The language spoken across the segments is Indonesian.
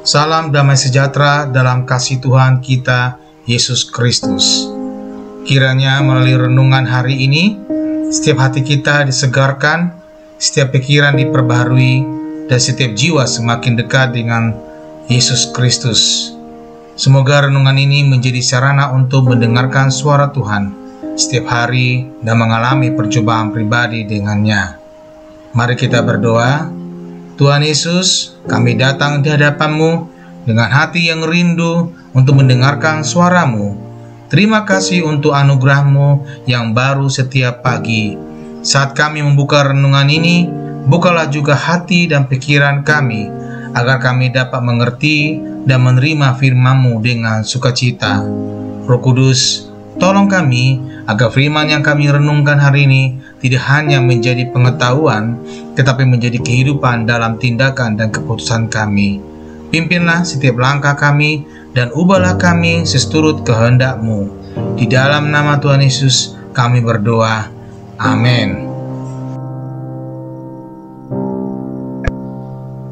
Salam damai sejahtera dalam kasih Tuhan kita, Yesus Kristus. Kiranya melalui renungan hari ini, setiap hati kita disegarkan, setiap pikiran diperbaharui, dan setiap jiwa semakin dekat dengan Yesus Kristus. Semoga renungan ini menjadi sarana untuk mendengarkan suara Tuhan setiap hari dan mengalami percobaan pribadi dengannya. Mari kita berdoa. Tuhan Yesus, kami datang di hadapan-Mu dengan hati yang rindu untuk mendengarkan suara-Mu. Terima kasih untuk anugerah-Mu yang baru setiap pagi. Saat kami membuka renungan ini, bukalah juga hati dan pikiran kami, agar kami dapat mengerti dan menerima firman-Mu dengan sukacita. Roh Kudus, tolong kami agar firman yang kami renungkan hari ini tidak hanya menjadi pengetahuan, tetapi menjadi kehidupan dalam tindakan dan keputusan kami. Pimpinlah setiap langkah kami dan ubahlah kami seturut kehendak-Mu. Di dalam nama Tuhan Yesus kami berdoa. Amin.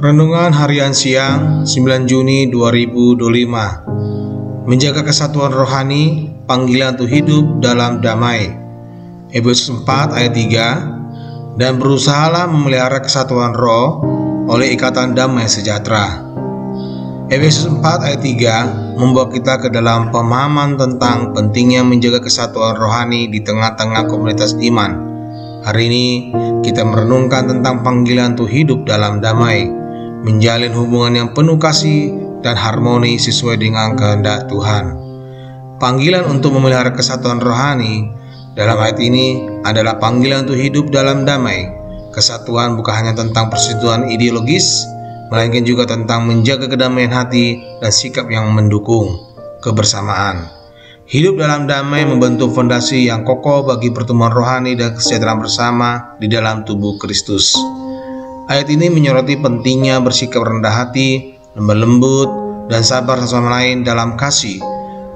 Renungan harian siang 9 Juni 2025. Menjaga kesatuan rohani, panggilan untuk hidup dalam damai. Efesus 4 ayat 3, dan berusahalah memelihara kesatuan roh oleh ikatan damai sejahtera. Efesus 4 ayat 3 membawa kita ke dalam pemahaman tentang pentingnya menjaga kesatuan rohani di tengah-tengah komunitas iman. Hari ini kita merenungkan tentang panggilan untuk hidup dalam damai, menjalin hubungan yang penuh kasih dan harmoni sesuai dengan kehendak Tuhan. Panggilan untuk memelihara kesatuan rohani dalam ayat ini adalah panggilan untuk hidup dalam damai. Kesatuan bukan hanya tentang persetujuan ideologis, melainkan juga tentang menjaga kedamaian hati dan sikap yang mendukung kebersamaan. Hidup dalam damai membentuk fondasi yang kokoh bagi pertumbuhan rohani dan kesejahteraan bersama di dalam tubuh Kristus. Ayat ini menyoroti pentingnya bersikap rendah hati, lemah lembut, dan sabar satu sama lain dalam kasih.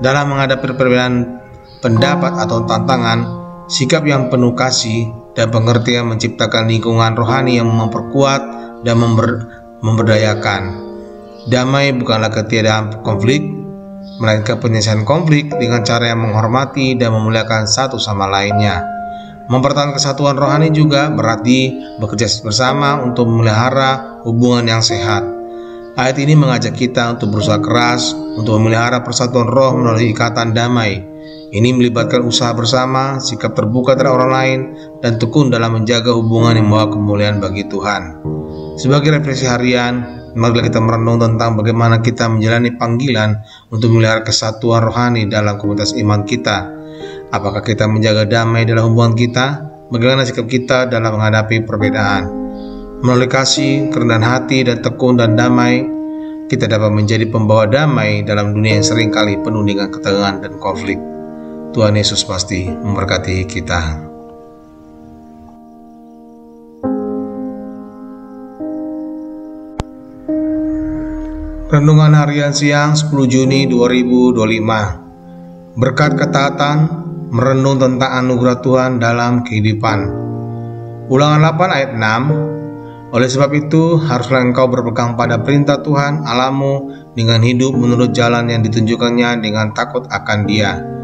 Dalam menghadapi perbedaan pendapat atau tantangan, sikap yang penuh kasih dan pengertian menciptakan lingkungan rohani yang memperkuat dan memberdayakan. Damai bukanlah ketiadaan konflik, melainkan penyelesaian konflik dengan cara yang menghormati dan memuliakan satu sama lainnya. Mempertahankan kesatuan rohani juga berarti bekerja bersama untuk memelihara hubungan yang sehat. Ayat ini mengajak kita untuk berusaha keras untuk memelihara persatuan roh melalui ikatan damai. Ini melibatkan usaha bersama, sikap terbuka terhadap orang lain, dan tekun dalam menjaga hubungan yang membawa kemuliaan bagi Tuhan. Sebagai refleksi harian, marilah kita merenung tentang bagaimana kita menjalani panggilan untuk memelihara kesatuan rohani dalam komunitas iman kita. Apakah kita menjaga damai dalam hubungan kita? Bagaimana sikap kita dalam menghadapi perbedaan? Melalui kasih, kerendahan hati, dan tekun dan damai, kita dapat menjadi pembawa damai dalam dunia yang seringkali penuh dengan ketegangan dan konflik. Tuhan Yesus pasti memberkati kita. Renungan harian siang 10 Juni 2025. Berkat ketaatan, merenung tentang anugerah Tuhan dalam kehidupan. Ulangan 8 ayat 6. Oleh sebab itu, haruslah engkau berpegang pada perintah Tuhan Allahmu dengan hidup menurut jalan yang ditunjukkannya dengan takut akan Dia.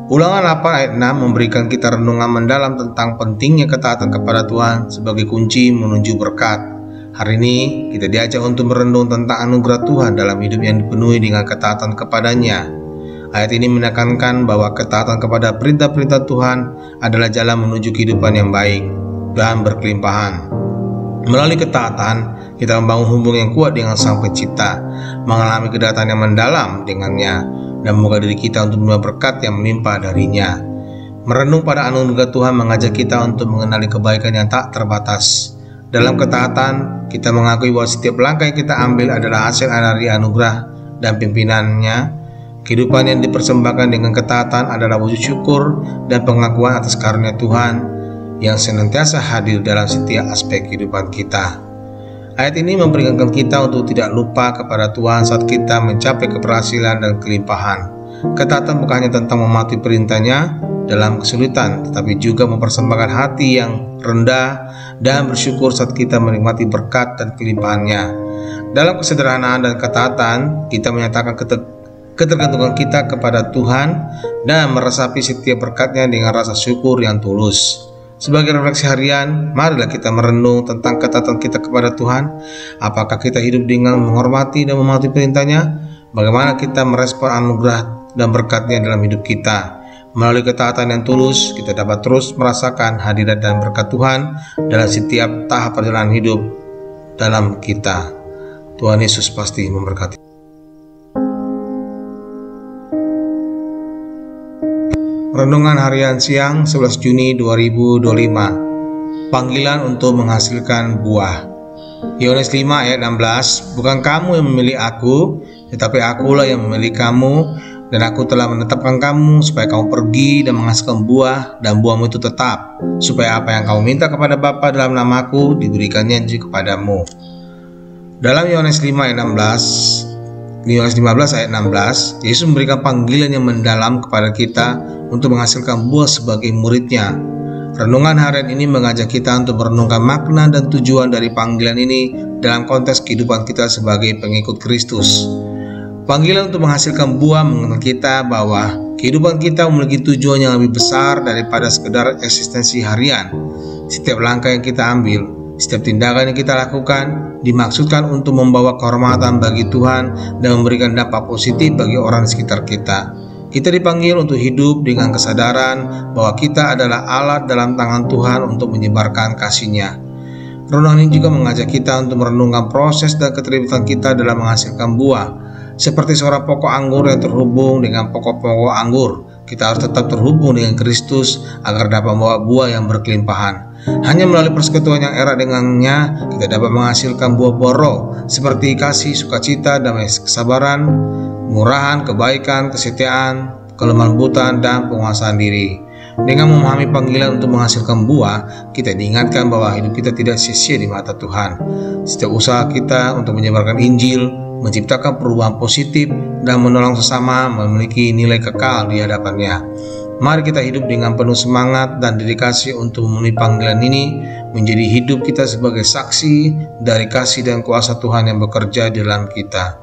Ulangan 8 ayat 6 memberikan kita renungan mendalam tentang pentingnya ketaatan kepada Tuhan sebagai kunci menuju berkat. Hari ini kita diajak untuk merenung tentang anugerah Tuhan dalam hidup yang dipenuhi dengan ketaatan kepadanya. Ayat ini menekankan bahwa ketaatan kepada perintah-perintah Tuhan adalah jalan menuju kehidupan yang baik dan berkelimpahan. Melalui ketaatan, kita membangun hubungan yang kuat dengan Sang Pencipta, mengalami kedatangan yang mendalam dengannya, dan membuka diri kita untuk menerima berkat yang menimpa darinya. Merenung pada anugerah Tuhan mengajak kita untuk mengenali kebaikan yang tak terbatas. Dalam ketaatan, kita mengakui bahwa setiap langkah yang kita ambil adalah hasil dari anugerah dan pimpinannya. Kehidupan yang dipersembahkan dengan ketaatan adalah wujud syukur dan pengakuan atas karunia Tuhan yang senantiasa hadir dalam setiap aspek kehidupan kita. Ayat ini memperingatkan kita untuk tidak lupa kepada Tuhan saat kita mencapai keberhasilan dan kelimpahan. Ketaatan bukan hanya tentang mematuhi perintahnya dalam kesulitan, tetapi juga mempersembahkan hati yang rendah dan bersyukur saat kita menikmati berkat dan kelimpahannya. Dalam kesederhanaan dan ketaatan, kita menyatakan ketergantungan kita kepada Tuhan dan meresapi setiap berkat-Nya dengan rasa syukur yang tulus. Sebagai refleksi harian, marilah kita merenung tentang ketaatan kita kepada Tuhan. Apakah kita hidup dengan menghormati dan mematuhi perintah-Nya? Bagaimana kita merespon anugerah dan berkat-Nya dalam hidup kita? Melalui ketaatan yang tulus, kita dapat terus merasakan hadirat dan berkat Tuhan dalam setiap tahap perjalanan hidup dalam kita. Tuhan Yesus pasti memberkati. Renungan harian siang 11 Juni 2025. Panggilan untuk menghasilkan buah. Yohanes 5 ayat 16. Bukan kamu yang memilih aku, tetapi akulah yang memilih kamu, dan aku telah menetapkan kamu supaya kamu pergi dan menghasilkan buah, dan buahmu itu tetap, supaya apa yang kamu minta kepada Bapa dalam namaku diberikannya juga kepadamu. Dalam Yohanes 5 ayat 16, Yohanes 15 ayat 16, Yesus memberikan panggilan yang mendalam kepada kita untuk menghasilkan buah sebagai murid-Nya. Renungan harian ini mengajak kita untuk merenungkan makna dan tujuan dari panggilan ini dalam konteks kehidupan kita sebagai pengikut Kristus. Panggilan untuk menghasilkan buah mengenal kita bahwa kehidupan kita memiliki tujuan yang lebih besar daripada sekedar eksistensi harian. Setiap langkah yang kita ambil, setiap tindakan yang kita lakukan dimaksudkan untuk membawa kehormatan bagi Tuhan dan memberikan dampak positif bagi orang di sekitar kita. Kita dipanggil untuk hidup dengan kesadaran bahwa kita adalah alat dalam tangan Tuhan untuk menyebarkan kasih-Nya. Renungan ini juga mengajak kita untuk merenungkan proses dan keterlibatan kita dalam menghasilkan buah. Seperti seorang pokok anggur yang terhubung dengan pokok-pokok anggur, kita harus tetap terhubung dengan Kristus agar dapat membawa buah yang berkelimpahan. Hanya melalui persekutuan yang erat dengannya, kita dapat menghasilkan buah-buah roh seperti kasih, sukacita, damai, kesabaran, murahan, kebaikan, kesetiaan, kelembutan, dan penguasaan diri. Dengan memahami panggilan untuk menghasilkan buah, kita diingatkan bahwa hidup kita tidak sia-sia di mata Tuhan. Setiap usaha kita untuk menyebarkan Injil, menciptakan perubahan positif, dan menolong sesama memiliki nilai kekal di hadapan-Nya. Mari kita hidup dengan penuh semangat dan dedikasi untuk memenuhi panggilan ini, menjadi hidup kita sebagai saksi dari kasih dan kuasa Tuhan yang bekerja di dalam kita.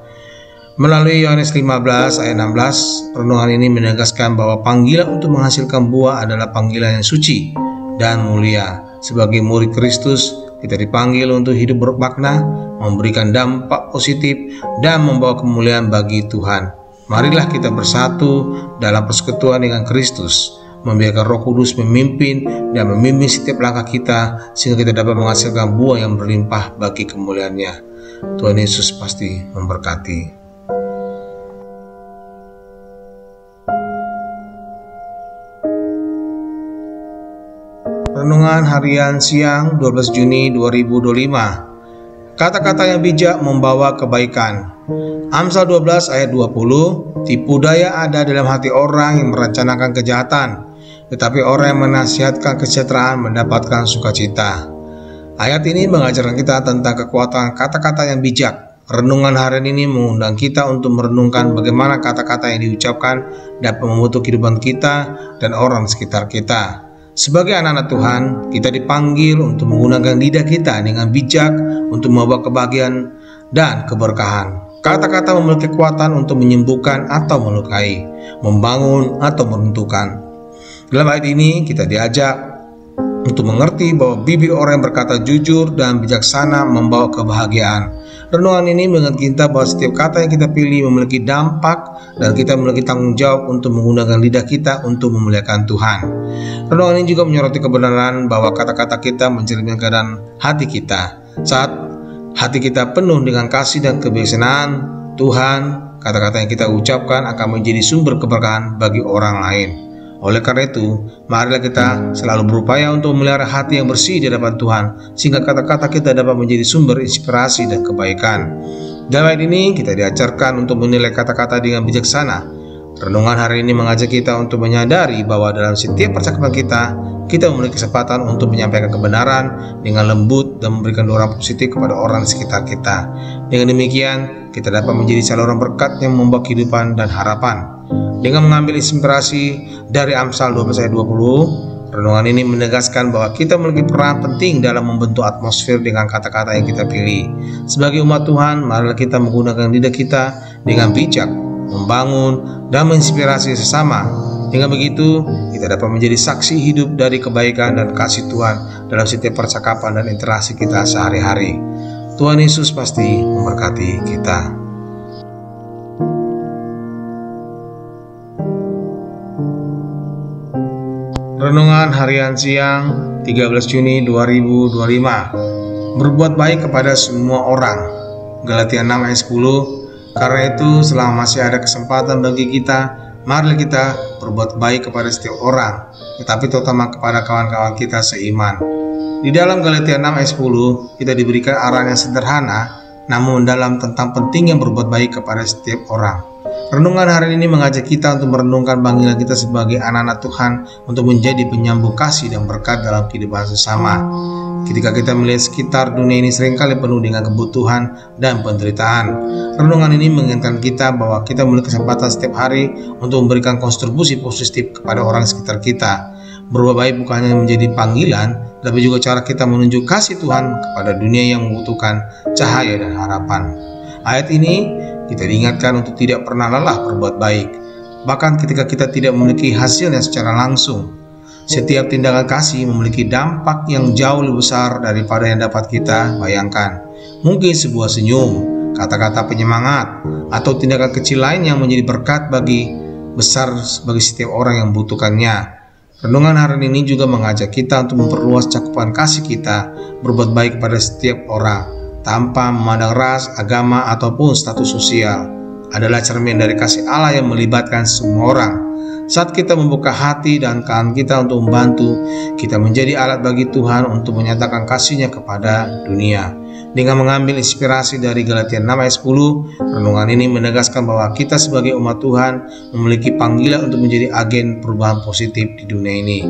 Melalui Yohanes 15 ayat 16, renungan ini menegaskan bahwa panggilan untuk menghasilkan buah adalah panggilan yang suci dan mulia. Sebagai murid Kristus, kita dipanggil untuk hidup bermakna, memberikan dampak positif, dan membawa kemuliaan bagi Tuhan. Marilah kita bersatu dalam persekutuan dengan Kristus, membiarkan Roh Kudus memimpin dan membimbing setiap langkah kita, sehingga kita dapat menghasilkan buah yang berlimpah bagi kemuliaan-Nya. Tuhan Yesus pasti memberkati. Renungan harian siang 12 Juni 2025. Kata-kata yang bijak membawa kebaikan. Amsal 12 ayat 20. Tipu daya ada dalam hati orang yang merencanakan kejahatan, tetapi orang yang menasihatkan kesejahteraan mendapatkan sukacita. Ayat ini mengajarkan kita tentang kekuatan kata-kata yang bijak. Renungan harian ini mengundang kita untuk merenungkan bagaimana kata-kata yang diucapkan dapat membentuk kehidupan kita dan orang sekitar kita. Sebagai anak-anak Tuhan, kita dipanggil untuk menggunakan lidah kita dengan bijak untuk membawa kebahagiaan dan keberkahan. Kata-kata memiliki kekuatan untuk menyembuhkan atau melukai, membangun atau meruntuhkan. Dalam ayat ini kita diajak untuk mengerti bahwa bibir orang yang berkata jujur dan bijaksana membawa kebahagiaan. Renungan ini mengingatkan kita bahwa setiap kata yang kita pilih memiliki dampak dan kita memiliki tanggung jawab untuk menggunakan lidah kita untuk memuliakan Tuhan. Renungan ini juga menyoroti kebenaran bahwa kata-kata kita mencerminkan keadaan hati kita. Saat hati kita penuh dengan kasih dan kebijaksanaan Tuhan, kata-kata yang kita ucapkan akan menjadi sumber keberkahan bagi orang lain. Oleh karena itu, marilah kita selalu berupaya untuk memelihara hati yang bersih di hadapan Tuhan, sehingga kata-kata kita dapat menjadi sumber inspirasi dan kebaikan. Dalam ayat ini, kita diajarkan untuk menilai kata-kata dengan bijaksana. Renungan hari ini mengajak kita untuk menyadari bahwa dalam setiap percakapan kita memiliki kesempatan untuk menyampaikan kebenaran dengan lembut dan memberikan dorongan positif kepada orang di sekitar kita. Dengan demikian, kita dapat menjadi saluran berkat yang membawa kehidupan dan harapan. Dengan mengambil inspirasi dari Amsal 12 ayat 20, Renungan ini menegaskan bahwa kita memiliki peran penting dalam membentuk atmosfer dengan kata-kata yang kita pilih. Sebagai umat Tuhan, marilah kita menggunakan lidah kita dengan bijak, membangun dan menginspirasi sesama. Dengan begitu, kita dapat menjadi saksi hidup dari kebaikan dan kasih Tuhan dalam setiap percakapan dan interaksi kita sehari-hari. Tuhan Yesus pasti memberkati kita. Renungan Harian Siang 13 Juni 2025. Berbuat baik kepada semua orang. Galatia 6 ayat 10. Karena itu selama masih ada kesempatan bagi kita, marilah kita berbuat baik kepada setiap orang, tetapi terutama kepada kawan-kawan kita seiman. Di dalam Galatia 6 ayat 10, kita diberikan arahan yang sederhana, namun dalam tentang pentingnya berbuat baik kepada setiap orang. Renungan hari ini mengajak kita untuk merenungkan panggilan kita sebagai anak-anak Tuhan untuk menjadi penyambung kasih dan berkat dalam kehidupan sesama. Ketika kita melihat sekitar dunia ini seringkali penuh dengan kebutuhan dan penderitaan, renungan ini mengingatkan kita bahwa kita memiliki kesempatan setiap hari untuk memberikan kontribusi positif kepada orang sekitar kita. Berbuat baik bukan hanya menjadi panggilan, tapi juga cara kita menunjuk kasih Tuhan kepada dunia yang membutuhkan cahaya dan harapan. Ayat ini kita diingatkan untuk tidak pernah lelah berbuat baik, bahkan ketika kita tidak memiliki hasilnya secara langsung. Setiap tindakan kasih memiliki dampak yang jauh lebih besar daripada yang dapat kita bayangkan. Mungkin sebuah senyum, kata-kata penyemangat, atau tindakan kecil lain yang menjadi berkat bagi setiap orang yang membutuhkannya. Renungan hari ini juga mengajak kita untuk memperluas cakupan kasih kita, berbuat baik pada setiap orang, tanpa memandang ras, agama, ataupun status sosial. Adalah cermin dari kasih Allah yang melibatkan semua orang. Saat kita membuka hati dan tangan kita untuk membantu, kita menjadi alat bagi Tuhan untuk menyatakan kasih-Nya kepada dunia. Dengan mengambil inspirasi dari Galatia 6 ayat 10, renungan ini menegaskan bahwa kita sebagai umat Tuhan memiliki panggilan untuk menjadi agen perubahan positif di dunia ini.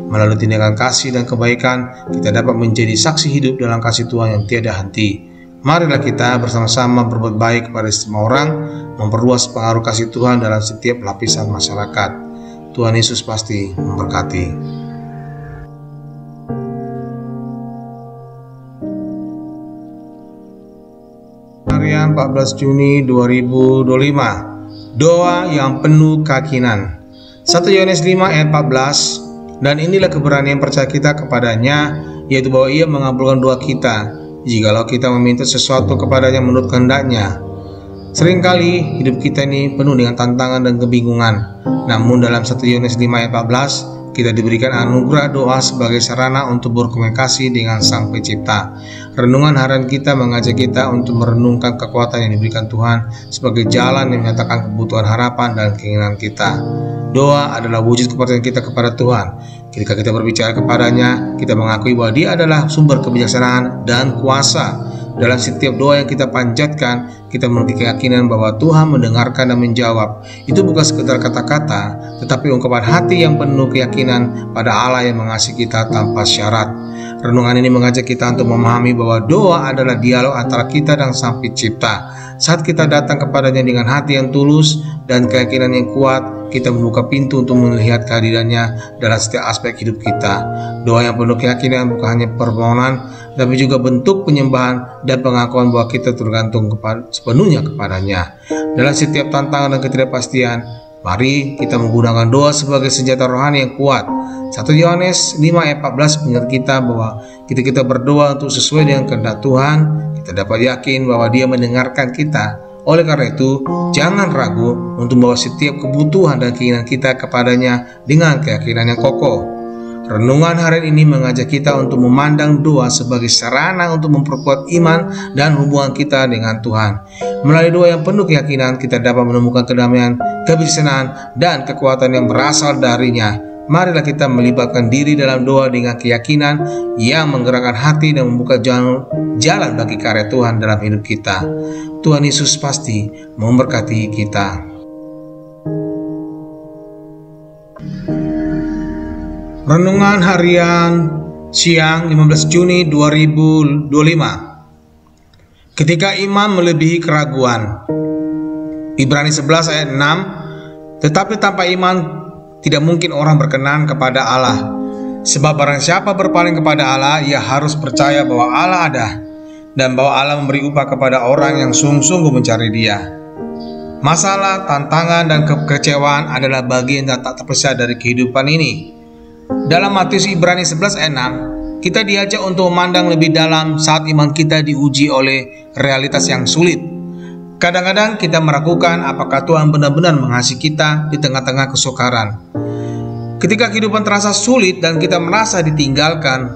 Melalui tindakan kasih dan kebaikan, kita dapat menjadi saksi hidup dalam kasih Tuhan yang tiada henti. Marilah kita bersama-sama berbuat baik kepada semua orang, memperluas pengaruh kasih Tuhan dalam setiap lapisan masyarakat. Tuhan Yesus pasti memberkati. Harian 14 Juni 2025. Doa yang penuh keyakinan. 1 Yohanes 5 ayat 14. Dan inilah keberanian percaya kita kepadanya, yaitu bahwa Ia mengabulkan doa kita, jikalau kita meminta sesuatu kepadanya menurut kehendak-Nya. Seringkali hidup kita ini penuh dengan tantangan dan kebingungan. Namun dalam 1 Yohanes 5 ayat 14, kita diberikan anugerah doa sebagai sarana untuk berkomunikasi dengan Sang Pencipta. Renungan harian kita mengajak kita untuk merenungkan kekuatan yang diberikan Tuhan sebagai jalan yang menyatakan kebutuhan harapan dan keinginan kita. Doa adalah wujud kepercayaan kita kepada Tuhan. Ketika kita berbicara kepadanya, kita mengakui bahwa Dia adalah sumber kebijaksanaan dan kuasa. Dalam setiap doa yang kita panjatkan, kita memiliki keyakinan bahwa Tuhan mendengarkan dan menjawab. Itu bukan sekedar kata-kata, tetapi ungkapan hati yang penuh keyakinan pada Allah yang mengasihi kita tanpa syarat. Renungan ini mengajak kita untuk memahami bahwa doa adalah dialog antara kita dan Sang Pencipta. Saat kita datang kepadanya dengan hati yang tulus dan keyakinan yang kuat, kita membuka pintu untuk melihat kehadirannya dalam setiap aspek hidup kita. Doa yang penuh keyakinan bukan hanya permohonan, tapi juga bentuk penyembahan dan pengakuan bahwa kita tergantung sepenuhnya kepadanya. Dalam setiap tantangan dan ketidakpastian, mari kita menggunakan doa sebagai senjata rohani yang kuat. 1 Yohanes 5 ayat 14 mengingatkan kita bahwa kita berdoa untuk sesuai dengan kehendak Tuhan, kita dapat yakin bahwa Dia mendengarkan kita. Oleh karena itu, jangan ragu untuk membawa setiap kebutuhan dan keinginan kita kepadanya dengan keyakinan yang kokoh. Renungan hari ini mengajak kita untuk memandang doa sebagai sarana untuk memperkuat iman dan hubungan kita dengan Tuhan. Melalui doa yang penuh keyakinan, kita dapat menemukan kedamaian, kebijaksanaan, dan kekuatan yang berasal darinya. Marilah kita melibatkan diri dalam doa dengan keyakinan yang menggerakkan hati dan membuka jalan bagi karya Tuhan dalam hidup kita. Tuhan Yesus pasti memberkati kita. Renungan harian siang 15 Juni 2025. Ketika iman melebihi keraguan. Ibrani 11 ayat 6. Tetapi tanpa iman tidak mungkin orang berkenan kepada Allah. Sebab barang siapa berpaling kepada Allah, ia harus percaya bahwa Allah ada, dan bahwa Allah memberi upah kepada orang yang sungguh-sungguh mencari Dia. Masalah, tantangan, dan kekecewaan adalah bagian yang tak terpisah dari kehidupan ini. Dalam Matius Ibrani 11 ayat 6, kita diajak untuk memandang lebih dalam saat iman kita diuji oleh realitas yang sulit. Kadang-kadang kita meragukan apakah Tuhan benar-benar mengasihi kita di tengah-tengah kesukaran. Ketika kehidupan terasa sulit dan kita merasa ditinggalkan,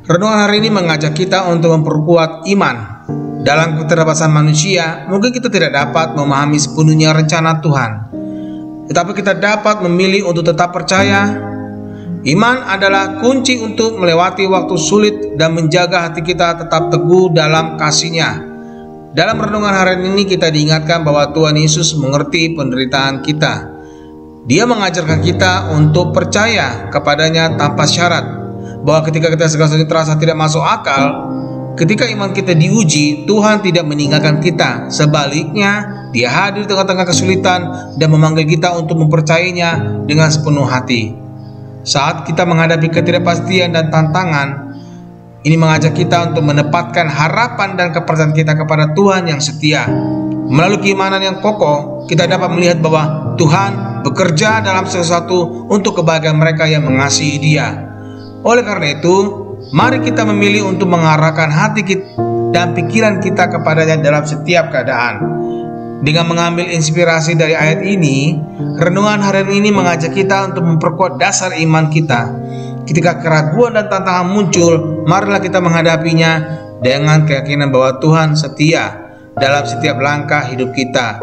renungan hari ini mengajak kita untuk memperkuat iman. Dalam keterbatasan manusia, mungkin kita tidak dapat memahami sepenuhnya rencana Tuhan, tetapi kita dapat memilih untuk tetap percaya. Iman adalah kunci untuk melewati waktu sulit dan menjaga hati kita tetap teguh dalam kasih-Nya. Dalam renungan hari ini kita diingatkan bahwa Tuhan Yesus mengerti penderitaan kita. Dia mengajarkan kita untuk percaya kepada-Nya tanpa syarat, bahwa ketika kita segala sesuatu terasa tidak masuk akal, ketika iman kita diuji, Tuhan tidak meninggalkan kita. Sebaliknya, Dia hadir di tengah-tengah kesulitan dan memanggil kita untuk mempercayainya dengan sepenuh hati. Saat kita menghadapi ketidakpastian dan tantangan, ini mengajak kita untuk menempatkan harapan dan kepercayaan kita kepada Tuhan yang setia. Melalui keimanan yang kokoh, kita dapat melihat bahwa Tuhan bekerja dalam sesuatu untuk kebahagiaan mereka yang mengasihi Dia. Oleh karena itu, mari kita memilih untuk mengarahkan hati kita dan pikiran kita kepada-Nya dalam setiap keadaan. Dengan mengambil inspirasi dari ayat ini, renungan hari ini mengajak kita untuk memperkuat dasar iman kita. Ketika keraguan dan tantangan muncul, marilah kita menghadapinya dengan keyakinan bahwa Tuhan setia dalam setiap langkah hidup kita.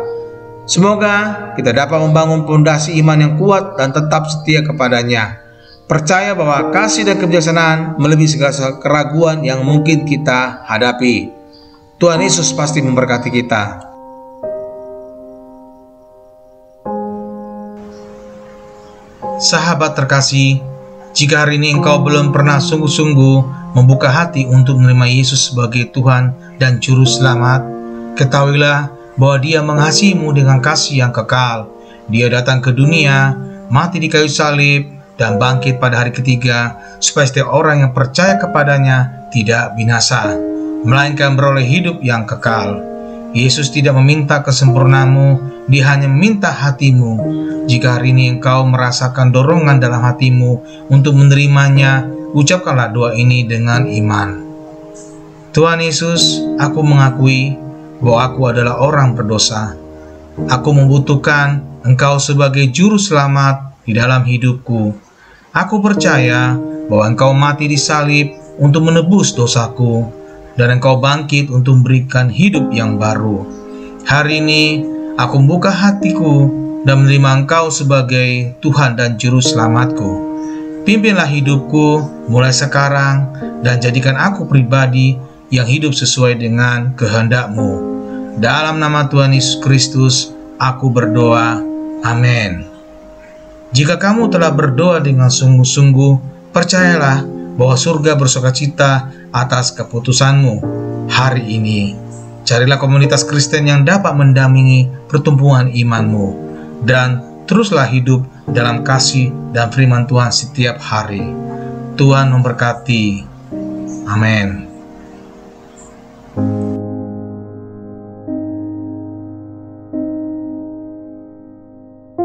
Semoga kita dapat membangun fondasi iman yang kuat dan tetap setia kepada-Nya. Percaya bahwa kasih dan kebijaksanaan melebihi segala keraguan yang mungkin kita hadapi. Tuhan Yesus pasti memberkati kita. Sahabat terkasih, jika hari ini engkau belum pernah sungguh-sungguh membuka hati untuk menerima Yesus sebagai Tuhan dan Juru Selamat, ketahuilah bahwa Dia mengasihimu dengan kasih yang kekal. Dia datang ke dunia, mati di kayu salib, dan bangkit pada hari ketiga, supaya setiap orang yang percaya kepada-Nya tidak binasa, melainkan beroleh hidup yang kekal. Yesus tidak meminta kesempurnaanmu, Dia hanya meminta hatimu. Jika hari ini engkau merasakan dorongan dalam hatimu untuk menerimanya, ucapkanlah doa ini dengan iman. Tuhan Yesus, aku mengakui bahwa aku adalah orang berdosa. Aku membutuhkan Engkau sebagai Juru Selamat di dalam hidupku. Aku percaya bahwa Engkau mati di salib untuk menebus dosaku, dan Engkau bangkit untuk memberikan hidup yang baru. Hari ini aku membuka hatiku dan menerima Engkau sebagai Tuhan dan Juru Selamatku. Pimpinlah hidupku mulai sekarang dan jadikan aku pribadi yang hidup sesuai dengan kehendak-Mu. Dalam nama Tuhan Yesus Kristus, aku berdoa. Amin. Jika kamu telah berdoa dengan sungguh-sungguh, percayalah bahwa surga bersukacita atas keputusanmu hari ini. Carilah komunitas Kristen yang dapat mendampingi pertumbuhan imanmu, dan teruslah hidup dalam kasih dan firman Tuhan setiap hari. Tuhan memberkati. Amin.